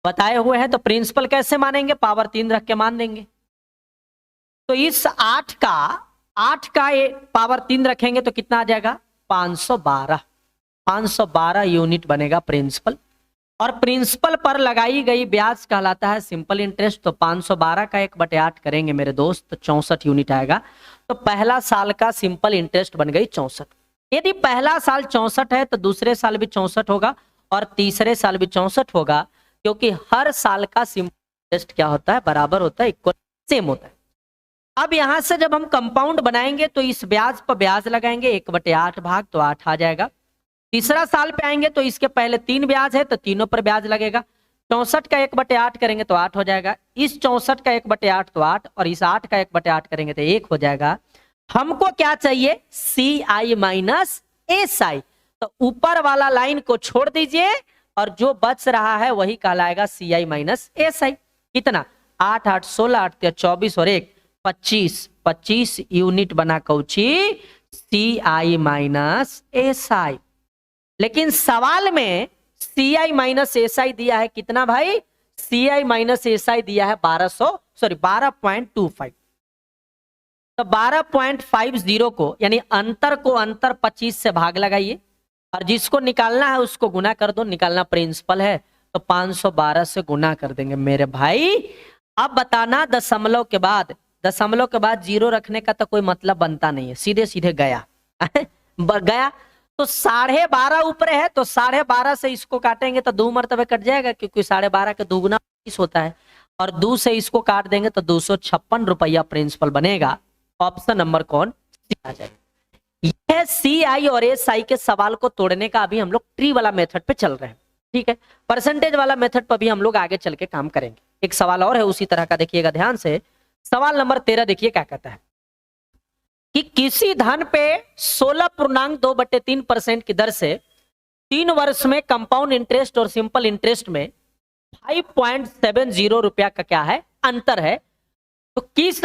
बताए हुए हैं, तो प्रिंसिपल कैसे मानेंगे, पावर 3 रख के मान देंगे। तो इस 8 का पावर 3 रखेंगे तो कितना आ जाएगा, 512 यूनिट बनेगा प्रिंसिपल, और प्रिंसिपल पर लगाई गई ब्याज कहलाता है सिंपल इंटरेस्ट, तो 512 का 1/8 करेंगे मेरे दोस्त, तो 64 यूनिट आएगा। तो पहला साल का सिंपल इंटरेस्ट बन गई 64। यदि पहला साल 64 है तो दूसरे साल भी 64 होगा और तीसरे साल भी 64 होगा, क्योंकि हर साल का सिंपल इंटरेस्ट क्या होता है, बराबर होता है, इक्वल सेम होता है। अब यहां से जब हम कंपाउंड बनाएंगे तो इस ब्याज पर ब्याज लगाएंगे, 1/8 भाग, तो 8 आ जाएगा। तीसरा साल पे आएंगे तो इसके पहले 3 ब्याज है तो तीनों पर ब्याज लगेगा, 64 का 1/8 करेंगे तो 8 हो जाएगा, इस 64 का 1/8 तो 8, और इस 8 का 1/8 करेंगे तो 1 हो जाएगा। हमको क्या चाहिए, CI माइनस SI, तो ऊपर वाला लाइन को छोड़ दीजिए और जो बच रहा है वही कहलाएगा CI माइनस SI। कितना, 8 8 16 8 24 और 1 25 यूनिट बना कौची, CI माइनस SI। लेकिन सवाल में CI माइनस SI दिया है कितना भाई, CI माइनस SI दिया है 12.25, तो 12.50 को यानी अंतर को अंतर 25 से भाग लगाइए, और जिसको निकालना है उसको गुना कर दो, निकालना प्रिंसिपल है तो 512 से गुना कर देंगे मेरे भाई। अब बताना दशमलव के बाद 0 रखने का तो कोई मतलब बनता नहीं है, सीधे सीधे गया गया, तो 12.5 ऊपर है तो 12.5 से इसको काटेंगे तो 2 मरतबे कट जाएगा, क्योंकि 12.5 के दुगुना 20 होता है, और 2 से इसको काट देंगे तो 256 रुपया प्रिंसिपल बनेगा। ऑप्शन नंबर कौन, सी आ जाएगा। यह CI और SI के सवाल को तोड़ने का अभी हम लोग ट्री वाला मेथड पे चल रहे हैं, ठीक है। परसेंटेज वाला मेथड पर भी हम लोग आगे चल के काम करेंगे। एक सवाल और है उसी तरह का, देखिएगा ध्यान से, सवाल नंबर 13 देखिए क्या कहता है कि किसी धन पे 16.2/3% की दर से 3 वर्ष में कंपाउंड इंटरेस्ट और सिंपल इंटरेस्ट में 5.70 रुपया का क्या है, अंतर है। तो किस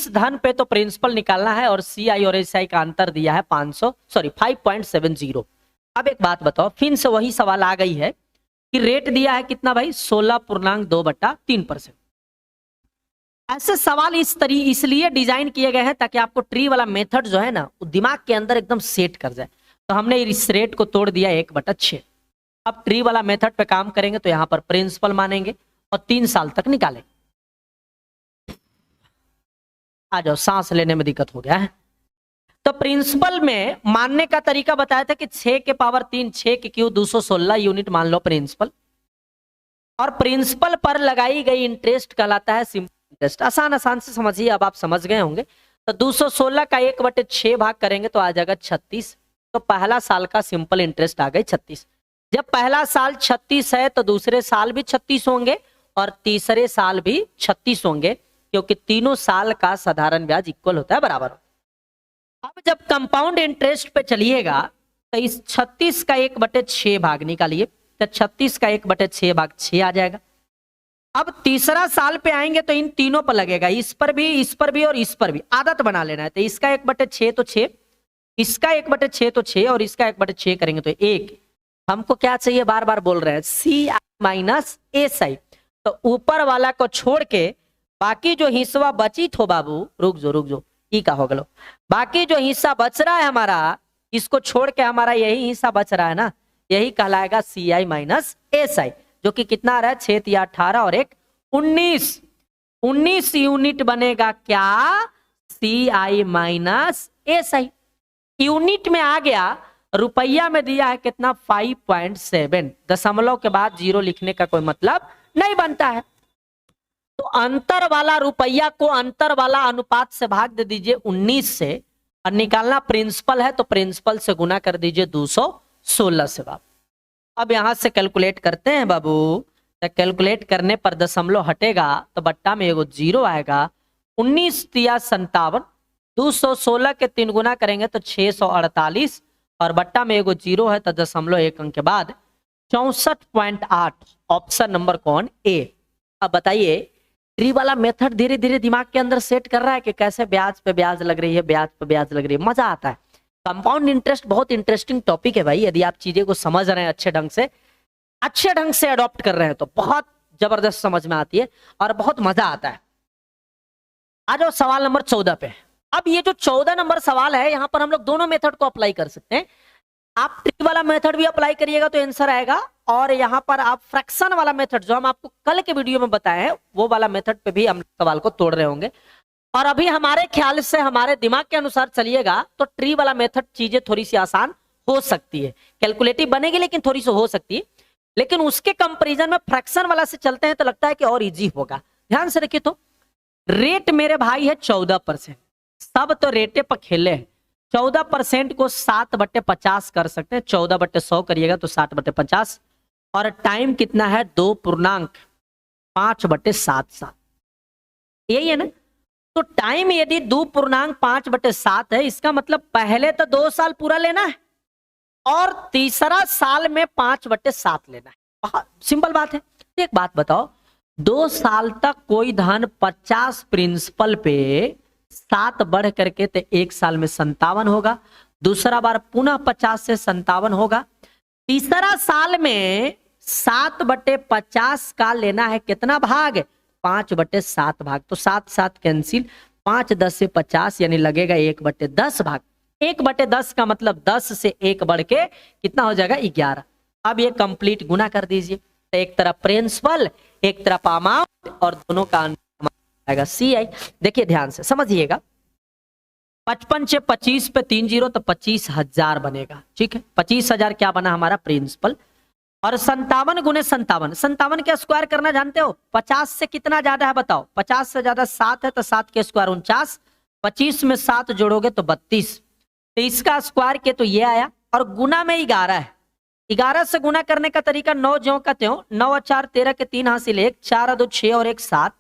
धन पे तो प्रिंसिपल निकालना है, और CI और SI का अंतर दिया है 5.70। अब एक बात बताओ, फिर से वही सवाल आ गई है कि रेट दिया है कितना भाई, 16.2/3%। ऐसे सवाल इसलिए डिजाइन किए गए हैं ताकि आपको ट्री वाला मेथड जो है ना वो दिमाग के अंदर एकदम सेट कर जाए। तो हमने इस रेट को तोड़ दिया 1/6। अब ट्री वाला मेथड पे काम करेंगे तो यहां पर प्रिंसिपल मानेंगे और 3 साल तक निकालेंगे। आ जाओ, सांस लेने में दिक्कत हो गया है। तो प्रिंसिपल में मानने का तरीका बताया था कि 6 के पावर 3 6 के क्यू 216 यूनिट मान लो प्रिंसिपल, और प्रिंसिपल पर लगाई गई इंटरेस्ट कहलाता है सिंपल इंटरेस्ट। आसान से समझिए, अब आप समझ गए होंगे। तो 216 का 1/6 भाग करेंगे तो आ जाएगा 36। तो पहला साल का सिंपल इंटरेस्ट आ गई 36। जब पहला साल 36 है तो दूसरे साल भी 36 होंगे और तीसरे साल भी 36 होंगे, क्योंकि तीनों साल का साधारण ब्याज इक्वल होता है, बराबर। अब जब कंपाउंड इंटरेस्ट पे चलिएगा तो इस 36 का 1/6 भाग निकालिए, तो 36 का 1/6 भाग 6 आ जाएगा। अब तीसरा साल पे आएंगे तो इन तीनों पर लगेगा, इस पर भी और इस पर भी। आदत बना लेना है, तो इसका 1/6 तो 6, इसका 1/6 तो 6 और इसका 1/6 करेंगे तो 1। हमको क्या चाहिए, बार बार बोल रहे हैं, CI माइनस SI। तो ऊपर वाला को छोड़ के बाकी जो हिस्सा बची थो बाबू, रुक जो ई का हो गलो, बाकी जो हिस्सा बच रहा है हमारा, इसको छोड़ के हमारा यही हिस्सा बच रहा है ना, यही कहलाएगा CI माइनस SI, जो कि कितना आ रहा है, 6 या 18 और 1 19 यूनिट बनेगा क्या, CI माइनस SI। यूनिट में आ गया, रुपया में दिया है कितना 5.7, दशमलव के बाद जीरो लिखने का कोई मतलब नहीं बनता है। तो अंतर वाला रुपया को अंतर वाला अनुपात से भाग दे दीजिए 19 से, और निकालना प्रिंसिपल है तो प्रिंसिपल से गुना कर दीजिए 216 से बाबू। अब यहां से कैलकुलेट करते हैं बाबू, तो कैलकुलेट करने पर दशमलव हटेगा तो बट्टा में एगो जीरो आएगा, 19 तिया 57, 216 के 3 गुना करेंगे तो 648, और बट्टा में एगो जीरो है तो दशमलव 1 अंक के बाद 64.8, ऑप्शन नंबर कौन, ए। अब बताइए, ट्री वाला मेथड धीरे धीरे दिमाग के अंदर सेट कर रहा है कि कैसे ब्याज पे ब्याज लग रही है, ब्याज पे ब्याज लग रही है, मजा आता है। कंपाउंड इंटरेस्ट बहुत इंटरेस्टिंग टॉपिक है भाई, यदि आप चीजें को समझ रहे हैं अच्छे ढंग से अडॉप्ट कर रहे हैं तो बहुत जबरदस्त समझ में आती है और बहुत मजा आता है। आ जाओ सवाल नंबर 14 पे। अब ये जो 14 नंबर सवाल है, यहाँ पर हम लोग दोनों मेथड को अप्लाई कर सकते हैं। आप ट्री वाला मेथड भी अप्लाई करिएगा तो आंसर आएगा, और यहाँ पर आप फ्रैक्शन वाला मेथड जो हम आपको कल के वीडियो में बताए हैं वो वाला मेथड पे भी हम सवाल को तोड़ रहे होंगे। और अभी हमारे ख्याल से, हमारे दिमाग के अनुसार चलिएगा तो ट्री वाला मेथड चीजें थोड़ी सी आसान हो सकती है, कैलकुलेटिव बनेगी लेकिन थोड़ी सी हो सकती है, लेकिन उसके कंपेरिजन में फ्रैक्शन वाला से चलते हैं तो लगता है कि और इजी होगा। ध्यान से देखिए, तो रेट मेरे भाई है 14%, सब तो रेटे पर खेले हैं। 14% को 7/50 कर सकते हैं, 14/100 करिएगा तो 60/50, और टाइम कितना है 2.5/7, यही है ना। तो टाइम यदि 2.5/7 है, इसका मतलब पहले तो 2 साल पूरा लेना है और तीसरा साल में 5/7 लेना है। बहुत सिंपल बात है। एक बात बताओ, 2 साल तक कोई धन 50 प्रिंसिपल पे 7 बढ़ करके तो 1 साल में 57 होगा, दूसरा बार पुनः 50 से 57 होगा, तीसरा साल में 7/50 का लेना है कितना भाग, 5/7 भाग। तो 7 कैंसिल, 5 10 से 50 यानी लगेगा 1/10 भाग। 1/10 का मतलब 10 से 1 बढ़ के कितना हो जाएगा 11। अब ये कंप्लीट गुना कर दीजिए, तो एक तरफ प्रिंसिपल एक तरफ अमाउंट और दोनों का आएगा CI। देखिए ध्यान से समझिएगा, 55 से 25 पे 3 जीरो तो 25,000 बनेगा, ठीक है। 25,000 क्या बना हमारा प्रिंसिपल, और 57 गुने 57 के स्क्वायर करना जानते हो, 50 से कितना ज्यादा है बताओ, 50 से ज्यादा 7 है तो 7 के स्क्वायर 49, 25 में 7 जोड़ोगे तो 32, तो इसका स्क्वायर के तो ये आया, और गुना में 11 है। 11 से गुना करने का तरीका 9 ज्यों का त्यों, 9 और 4 13 के 3 हासिल 1, 4 और 2 6 और 1 7,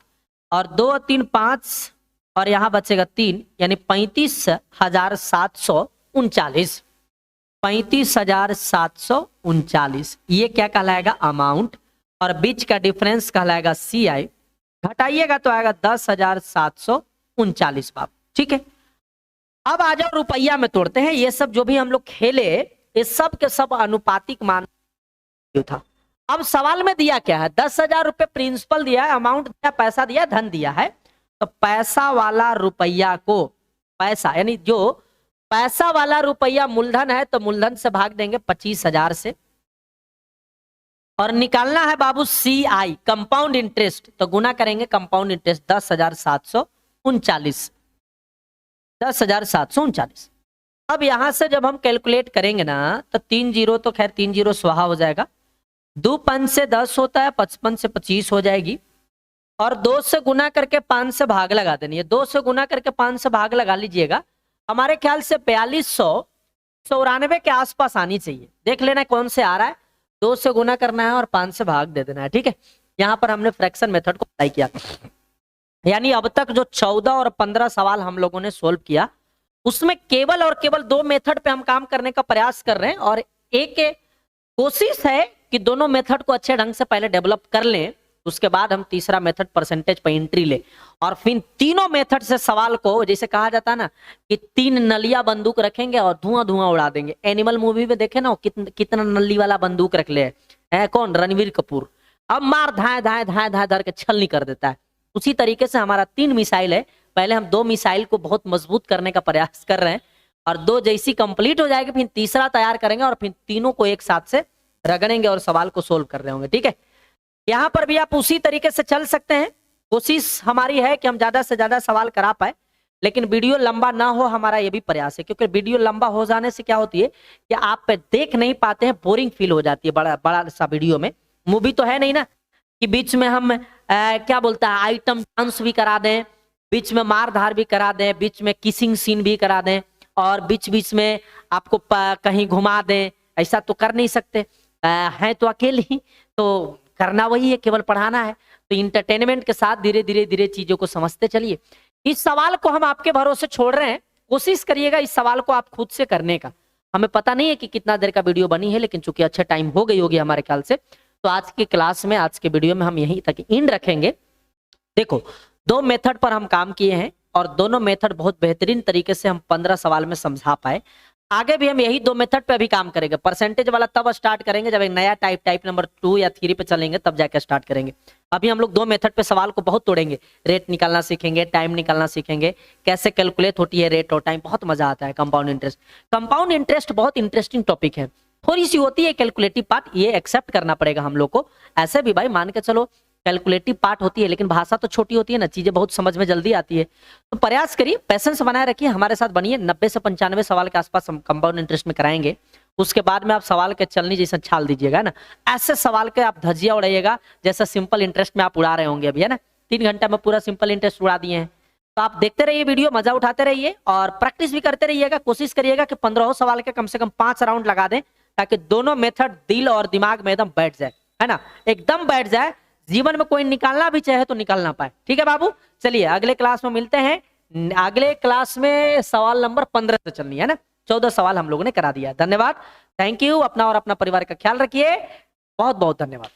और 2 और 3 5, और यहां बचेगा 3, यानी 35,739, 35,739। ये क्या कहलाएगा अमाउंट, और बीच का डिफरेंस कहलाएगा CI। घटाइएगा तो आएगा 10,739 बाप, ठीक है। अब आ जाओ रुपया में तोड़ते हैं। ये सब जो भी हम लोग खेले, ये सब के सब अनुपातिक मान था। अब सवाल में दिया क्या है, 10,000 रुपए प्रिंसिपल दिया है, अमाउंट दिया, पैसा दिया, धन दिया है। तो पैसा वाला रुपया को, पैसा यानी जो पैसा वाला रुपया मूलधन है तो मूलधन से भाग देंगे 25,000 से, और निकालना है बाबू CI कंपाउंड इंटरेस्ट, तो गुना करेंगे कंपाउंड इंटरेस्ट 10,739, 10,739। अब यहां से जब हम कैलकुलेट करेंगे ना तो 3 जीरो तो खैर 3 जीरो स्वाहा हो जाएगा, 2 5 से 10 होता है, 55 से 25 हो जाएगी, और 2 से गुना करके 5 से भाग लगा देनी है। 2 से गुना करके 5 से भाग लगा लीजिएगा, हमारे ख्याल से 4294 के आसपास आनी चाहिए। देख लेना कौन से आ रहा है, 2 से गुना करना है और 5 से भाग दे देना है, ठीक है। यहाँ पर हमने फ्रैक्शन मेथड को अप्लाई किया, यानी अब तक जो 14 और 15 सवाल हम लोगों ने सोल्व किया, उसमें केवल और केवल 2 मेथड पे हम काम करने का प्रयास कर रहे हैं, और एक कोशिश है कि दोनों मेथड को अच्छे ढंग से पहले डेवलप कर लें, उसके बाद हम तीसरा मेथड परसेंटेज पे एंट्री ले, और फिर तीनों मेथड से सवाल को, जैसे कहा जाता है ना कि 3 नलिया बंदूक रखेंगे और धुआं धुआं उड़ा देंगे। एनिमल मूवी में देखे ना कितना नली वाला बंदूक रख ले है कौन, रणवीर कपूर। अब मार धाए धाए धाए धाए धर के छल नहीं कर देता है। उसी तरीके से हमारा 3 मिसाइल है, पहले हम 2 मिसाइल को बहुत मजबूत करने का प्रयास कर रहे हैं, और 2 जैसी कंप्लीट हो जाएगी फिर तीसरा तैयार करेंगे, और फिर तीनों को एक साथ से रगड़ेंगे और सवाल को सोल्व कर रहे होंगे, ठीक है। यहाँ पर भी आप उसी तरीके से चल सकते हैं। कोशिश हमारी है कि हम ज्यादा से ज्यादा सवाल करा पाए, लेकिन वीडियो लंबा ना हो हमारा ये भी प्रयास है, क्योंकि वीडियो लंबा हो जाने से क्या होती है कि आप देख नहीं पाते हैं, बोरिंग फील हो जाती है बड़ा बड़ा सा वीडियो में। मूवी तो है नहीं ना कि बीच में हम क्या बोलता है आइटम डांस भी करा दें, बीच में मार धार भी करा दें, बीच में किसिंग सीन भी करा दें, और बीच बीच में आपको कहीं घुमा दें। ऐसा तो कर नहीं सकते, हैं तो अकेले ही, तो करना वही है, केवल पढ़ाना है। तो इंटरटेनमेंट के साथ धीरे धीरे धीरे चीजों को समझते चलिए। इस सवाल को हम आपके भरोसे छोड़ रहे हैं, कोशिश करिएगा इस सवाल को आप खुद से करने का। हमें पता नहीं है कि कितना देर का वीडियो बनी है, लेकिन चूंकि अच्छा टाइम हो गई होगी हमारे ख्याल से, तो आज की क्लास में, आज के वीडियो में हम यहीं तक इन रखेंगे। देखो, 2 मेथड पर हम काम किए हैं और दोनों मेथड बहुत बेहतरीन तरीके से हम 15 सवाल में समझा पाए। आगे भी हम यही 2 मेथड पे अभी काम करेंगे। परसेंटेज वाला तब स्टार्ट करेंगे जब एक नया टाइप नंबर 2 या 3 पे चलेंगे, तब जाकर स्टार्ट करेंगे। अभी हम लोग 2 मेथड पे सवाल को बहुत तोड़ेंगे। रेट निकालना सीखेंगे, टाइम निकालना सीखेंगे, कैसे कैलकुलेट होती है रेट और टाइम, बहुत मजा आता है। कंपाउंड इंटरेस्ट बहुत इंटरेस्टिंग टॉपिक है। थोड़ी सी होती है कैलकुलेटिव पार्ट, ये एक्सेप्ट करना पड़ेगा हम लोग को। ऐसे भी भाई मान के चलो कैलकुलेटिव पार्ट होती है, लेकिन भाषा तो छोटी होती है ना, चीजें बहुत समझ में जल्दी आती है। तो प्रयास करिए, पैसेंस बनाए रखिए, हमारे साथ बनिए। 90 से 95 सवाल के आसपास हम कंपाउंड इंटरेस्ट में कराएंगे। उसके बाद में आप सवाल के चलनी जैसा छाल दीजिएगा ना, ऐसे सवाल के आप धज्जिया उड़ाइएगा जैसा सिंपल इंटरेस्ट में आप उड़ा रहे होंगे अभी, है ना। 3 घंटा में पूरा सिंपल इंटरेस्ट उड़ा दिए हैं। तो आप देखते रहिए वीडियो, मजा उठाते रहिए और प्रैक्टिस भी करते रहिएगा। कोशिश करिएगा कि 15 सवाल के कम से कम 5 राउंड लगा दें, ताकि दोनों मेथड दिल और दिमाग में एकदम बैठ जाए, है ना, एकदम बैठ जाए। जीवन में कोई निकालना भी चाहे तो निकाल ना पाए। ठीक है बाबू, चलिए अगले क्लास में मिलते हैं। अगले क्लास में सवाल नंबर 15 से चलनी है ना। 14 सवाल हम लोगों ने करा दिया। धन्यवाद, थैंक यू। अपना और अपना परिवार का ख्याल रखिए। बहुत बहुत धन्यवाद।